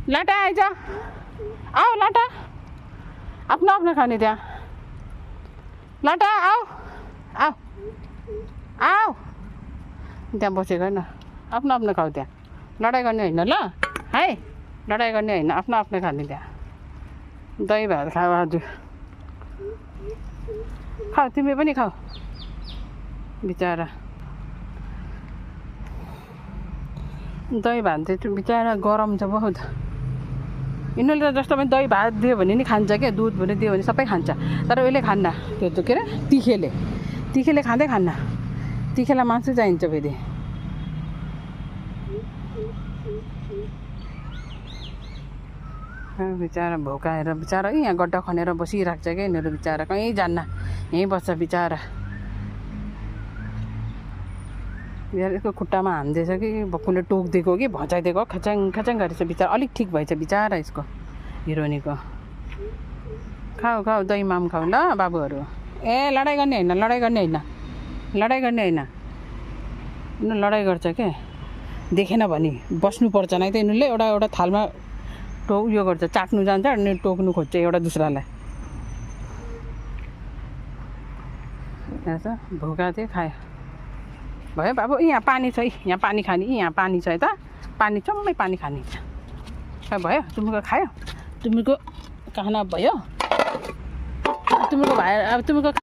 लाटा आइज आऊ लाटा आफ्नो आफ्नो खाने त्यहाँ लाटा आऊ आऊ आऊ त्यहाँ बसेको होइन आफ्नो आफ्नो खाऊ त्यहाँ लडाइँ गर्ने होइन ल है लडाइँ गर्ने होइन आफ्नो आफ्नो खाने त्यहाँ दही भात खाऊ आज खाऊ तिमी पनि खाऊ बिचरा दही भात चाहिँ बिचरा गरम छ बहुत यिनीहरूले त जस्तो पनि दही भात दियो भने नि खान्छ क्या दुध पनि दियो भने सबै खान्छ तर उसले खान्न त्यो के अरे तिखेले खाँदै खान्न तिखेलाई मासु चाहिन्छ फेरि बिचरा भोकाएर बिचरा यहाँ गड्डा खनेर बसिरहेको छ क्या यिनीहरू बिचरा कहीँ जान्न यहीँ बस्छ बिचरा यसको खुट्टामा हान्दैछ कि बक्कुले टोकिदिएको कि भचाइदिएको खच्याङ खच्याङ गरेछ बिचरा अलिक ठिक भएछ बिचरा यसको हिरोनीको खाऊ खाऊ दही माम खाऊ ल बाबुहरू ए लडाइँ गर्ने होइन लडाइँ गर्ने होइन लडाइँ गर्ने होइन यिनीहरू लडाइँ गर्छ क्या देखेन भने बस्नुपर्छ नै त यिनीहरूले एउटा एउटा थालमा उयो गर्छ चाट्नु जान्छ अनि टोक्नु खोज्छ एउटा दुस्रालाई हेर्छ भोका थियो खायो भयो बाबु यहाँ पानी छ यहाँ पानी खाने यहाँ पानी छ यता पानी चम्मै पानी खाने भयो तिमीको खायो तिमीको खाना भयो तिमीको भाइ अब तिमीको